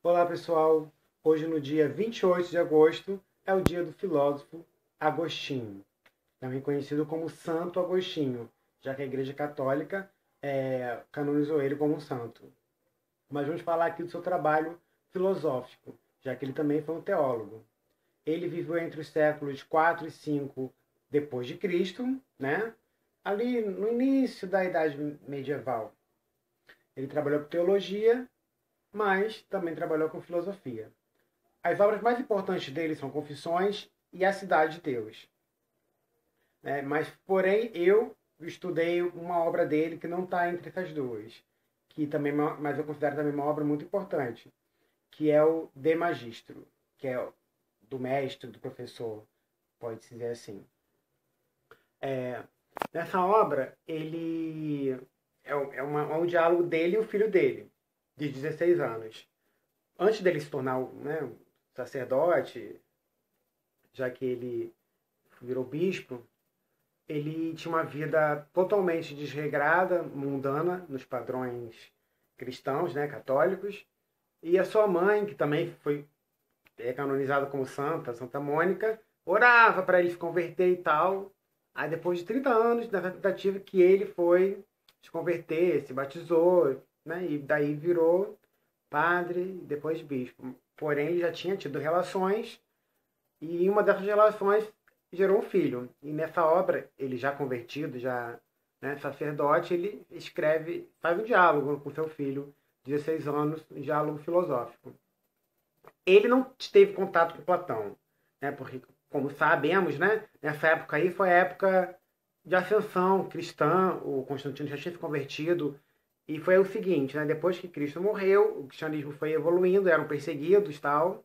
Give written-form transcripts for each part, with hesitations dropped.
Olá, pessoal. Hoje, no dia 28 de agosto, é o dia do filósofo Agostinho, também conhecido como Santo Agostinho, já que a Igreja Católica canonizou ele como um santo. Mas vamos falar aqui do seu trabalho filosófico, já que ele também foi um teólogo. Ele viveu entre os séculos 4 e 5 depois de Cristo, né? Ali no início da Idade Medieval. Ele trabalhou com teologia, mas também trabalhou com filosofia. As obras mais importantes dele são Confissões e A Cidade de Deus. Mas, porém, eu estudei uma obra dele que não está entre essas duas, que também, mas eu considero também uma obra muito importante, que é o De Magistro, que é do mestre, do professor, pode-se dizer assim. É, Nessa obra, ele é um diálogo dele e o filho dele, de 16 anos. Antes dele se tornar um sacerdote, já que ele virou bispo, ele tinha uma vida totalmente desregrada, mundana, nos padrões cristãos, né, católicos. E a sua mãe, que também foi canonizada como santa, Santa Mônica, orava para ele se converter e tal. Aí depois de 30 anos dessa tentativa que ele foi se converter, se batizou, né, e daí virou padre, depois bispo. Porém, ele já tinha tido relações e uma dessas relações gerou um filho. E nessa obra, ele já convertido, já sacerdote, ele escreve, faz um diálogo com seu filho, 16 anos, um diálogo filosófico. Ele não teve contato com Platão, né? Porque, como sabemos, né, nessa época aí foi a época de ascensão cristã, o Constantino já tinha se convertido, e foi o seguinte, né, depois que Cristo morreu, o cristianismo foi evoluindo, eram perseguidos e tal.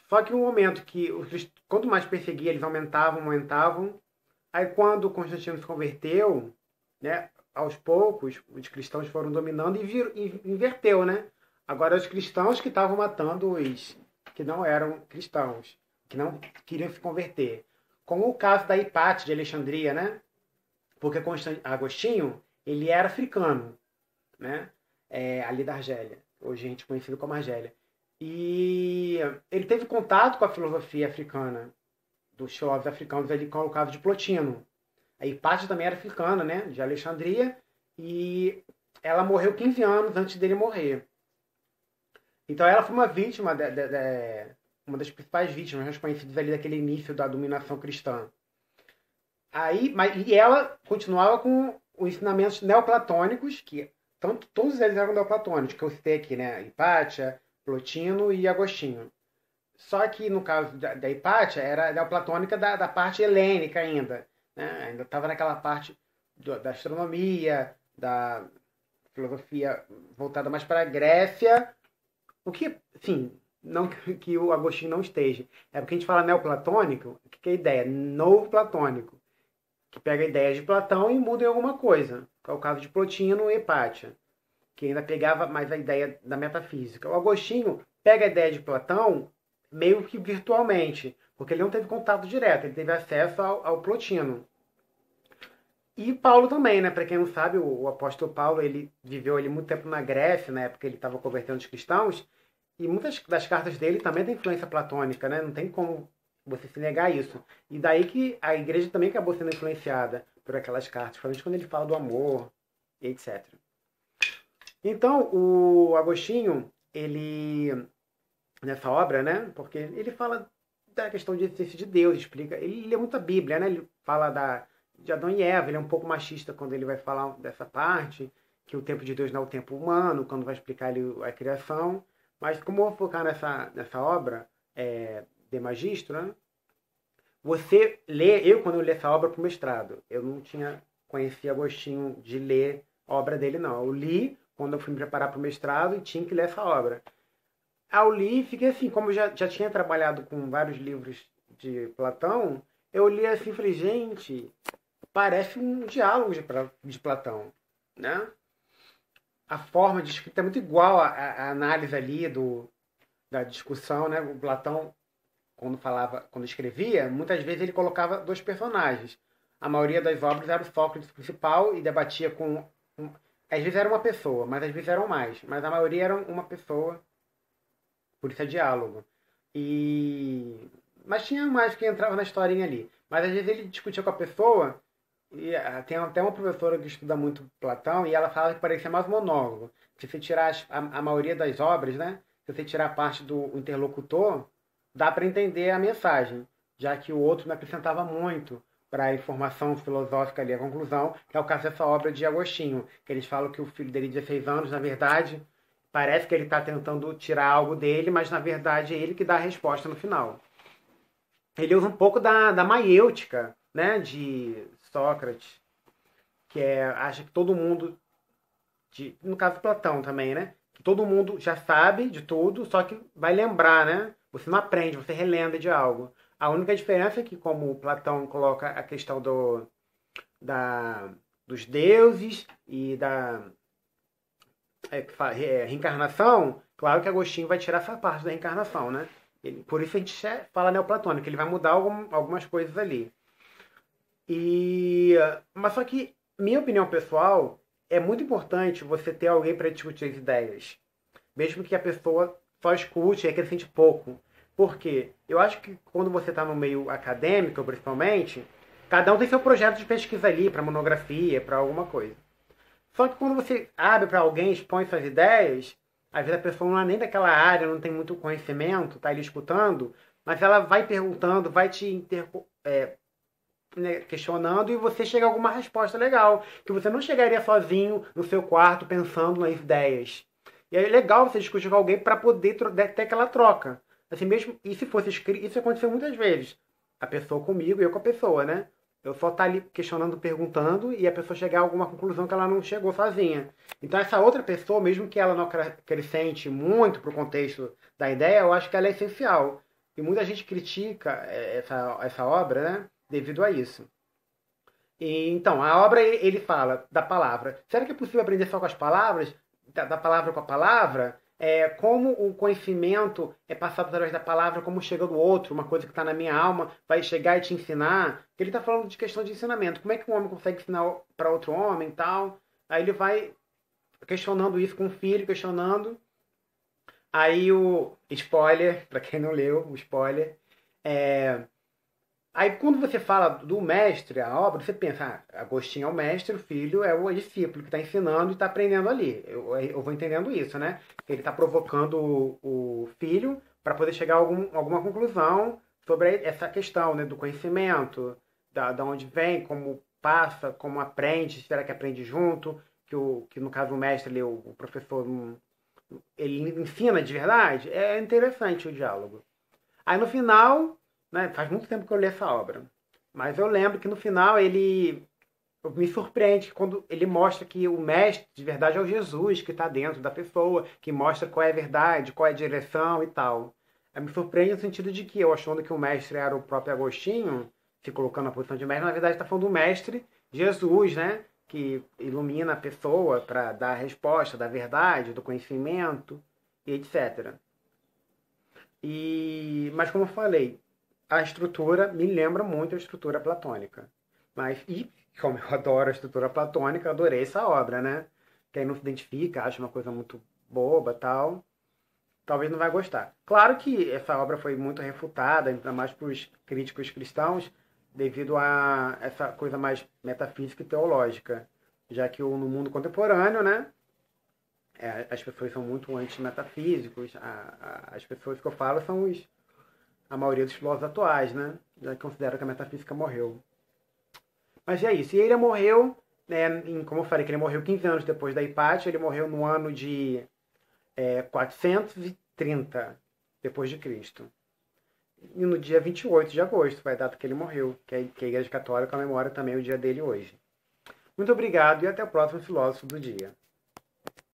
Só que no momento que quanto mais perseguia, eles aumentavam, aumentavam. Aí quando Constantino se converteu, né, aos poucos, os cristãos foram dominando e inverteu, né? Agora os cristãos que estavam matando os que não eram cristãos, que não queriam se converter. Como o caso da Hipátia de Alexandria, né? Porque Agostinho, ele era africano, né? Ali da Argélia, hoje a gente conhecido como Argélia. E ele teve contato com a filosofia africana, dos filósofos africanos ali, com o caso de Plotino. A Hipátia também era africana, né? De Alexandria, e ela morreu 15 anos antes dele morrer. Então ela foi uma vítima, uma das principais vítimas, mais conhecidas ali daquele início da dominação cristã. E ela continuava com os ensinamentos neoplatônicos, que todos eles eram neoplatônicos, que eu citei aqui, né? Hipátia, Plotino e Agostinho. Só que no caso da Hipátia, era neoplatônica da parte helênica ainda. Né? Ainda estava naquela parte da astronomia, da filosofia voltada mais para a Grécia, o que, sim, não que o Agostinho não esteja. É porque a gente fala neoplatônico, o que é a ideia? Novo platônico, que pega ideias de Platão e muda em alguma coisa, que é o caso de Plotino e Hipátia, que ainda pegava mais a ideia da metafísica. O Agostinho pega a ideia de Platão meio que virtualmente, porque ele não teve contato direto, ele teve acesso ao Plotino. E Paulo também, né? Para quem não sabe, o apóstolo Paulo, ele viveu ali muito tempo na Grécia, na época que ele estava convertendo os cristãos, e muitas das cartas dele também têm influência platônica, né? Não tem como você se negar isso. E daí que a igreja também acabou sendo influenciada por aquelas cartas, principalmente quando ele fala do amor, etc. Então, o Agostinho, ele, nessa obra, né? Porque ele fala da questão de existência de Deus, explica. Ele lê muita Bíblia, né? Ele fala de Adão e Eva, ele é um pouco machista quando ele vai falar dessa parte, que o tempo de Deus não é o tempo humano, quando vai explicar ele a criação. Mas como eu vou focar nessa obra de magistro, né? Você lê, eu quando eu li essa obra para o mestrado, eu não tinha conhecido Agostinho de ler a obra dele, não. Eu li quando eu fui me preparar para o mestrado e tinha que ler essa obra. Ao li, fiquei assim, como eu já tinha trabalhado com vários livros de Platão, eu li assim e falei, gente, parece um diálogo de Platão, né? A forma de escrita é muito igual à análise ali da discussão, né? O Platão, quando escrevia, muitas vezes ele colocava dois personagens. A maioria das obras era o Sócrates principal e debatia com... Às vezes era uma pessoa, mas às vezes eram mais. Mas a maioria era uma pessoa Por isso é diálogo. Mas tinha mais que entrava na historinha ali. Mas às vezes ele discutia com a pessoa, e tem até uma professora que estuda muito Platão, e ela fala que parecia mais um monólogo. Se você tirar a maioria das obras, né? Se você tirar a parte do interlocutor, dá para entender a mensagem, já que o outro não acrescentava muito para a informação filosófica ali, a conclusão, que é o caso dessa obra de Agostinho, que eles falam que o filho dele de 16 anos, na verdade, parece que ele está tentando tirar algo dele, mas na verdade é ele que dá a resposta no final. Ele usa um pouco da maiêutica, né, de Sócrates, que acha que todo mundo, no caso Platão também, né, que todo mundo já sabe de tudo, só que vai lembrar, né? Você não aprende, você relembra de algo. A única diferença é que, como Platão coloca a questão dos deuses e da reencarnação, claro que Agostinho vai tirar essa parte da reencarnação, né? Por isso a gente fala neoplatônico, ele vai mudar algumas coisas ali. Mas só que, minha opinião pessoal, é muito importante você ter alguém para discutir as ideias. Mesmo que a pessoa só escute e acrescente pouco. Por quê? Eu acho que quando você está no meio acadêmico, principalmente, cada um tem seu projeto de pesquisa ali, para monografia, para alguma coisa. Só que quando você abre para alguém, expõe suas ideias, às vezes a pessoa não é nem daquela área, não tem muito conhecimento, está ali escutando, mas ela vai perguntando, vai te questionando e você chega a alguma resposta legal, que você não chegaria sozinho no seu quarto pensando nas ideias. E é legal você discutir com alguém para poder ter aquela troca. Assim mesmo, e se fosse escrito, isso aconteceu muitas vezes. A pessoa comigo e eu com a pessoa, né? Eu só estar ali questionando, perguntando e a pessoa chegar a alguma conclusão que ela não chegou sozinha. Então essa outra pessoa, mesmo que ela não acrescente muito para o contexto da ideia, eu acho que ela é essencial. E muita gente critica essa obra, né? Devido a isso. Então, a obra ele fala da palavra. Será que é possível aprender só com as palavras? Da palavra com a palavra? Como o conhecimento é passado através da palavra, como chega do outro, uma coisa que está na minha alma, vai chegar e te ensinar. Ele está falando de questão de ensinamento. Como é que um homem consegue ensinar para outro homem e tal? Aí ele vai questionando isso com o filho, questionando. Aí o spoiler, para quem não leu, o spoiler, Aí quando você fala do mestre, a obra, você pensa, Agostinho é o mestre, o filho é o discípulo que está ensinando e está aprendendo ali. Eu vou entendendo isso, né? Ele está provocando o filho para poder chegar a alguma conclusão sobre essa questão, né, do conhecimento, da onde vem, como passa, como aprende, será que aprende junto, que no caso o mestre, o professor, ele ensina de verdade. É interessante o diálogo. Aí no final, né, faz muito tempo que eu li essa obra, mas eu lembro que no final ele me surpreende quando ele mostra que o mestre de verdade é o Jesus que está dentro da pessoa, que mostra qual é a verdade, qual é a direção e tal. Me surpreende no sentido de que eu achando que o mestre era o próprio Agostinho, se colocando na posição de mestre, na verdade está falando do mestre Jesus, né? Que ilumina a pessoa para dar a resposta da verdade, do conhecimento e etc. Mas como eu falei, a estrutura me lembra muito a estrutura platônica. Como eu adoro a estrutura platônica, adorei essa obra, né? Quem não se identifica, acha uma coisa muito boba tal, talvez não vai gostar. Claro que essa obra foi muito refutada, ainda mais para os críticos cristãos, devido a essa coisa mais metafísica e teológica. Já que no mundo contemporâneo, né? As pessoas são muito anti-metafísicos. As pessoas que eu falo são a maioria dos filósofos atuais, né? Já consideram que a metafísica morreu. Mas é isso. E ele morreu, né, como eu falei, que ele morreu 15 anos depois da Hipátia, ele morreu no ano de 430 depois de Cristo. E no dia 28 de agosto foi a data que ele morreu, que a Igreja Católica comemora também o dia dele hoje. Muito obrigado e até o próximo Filósofo do Dia.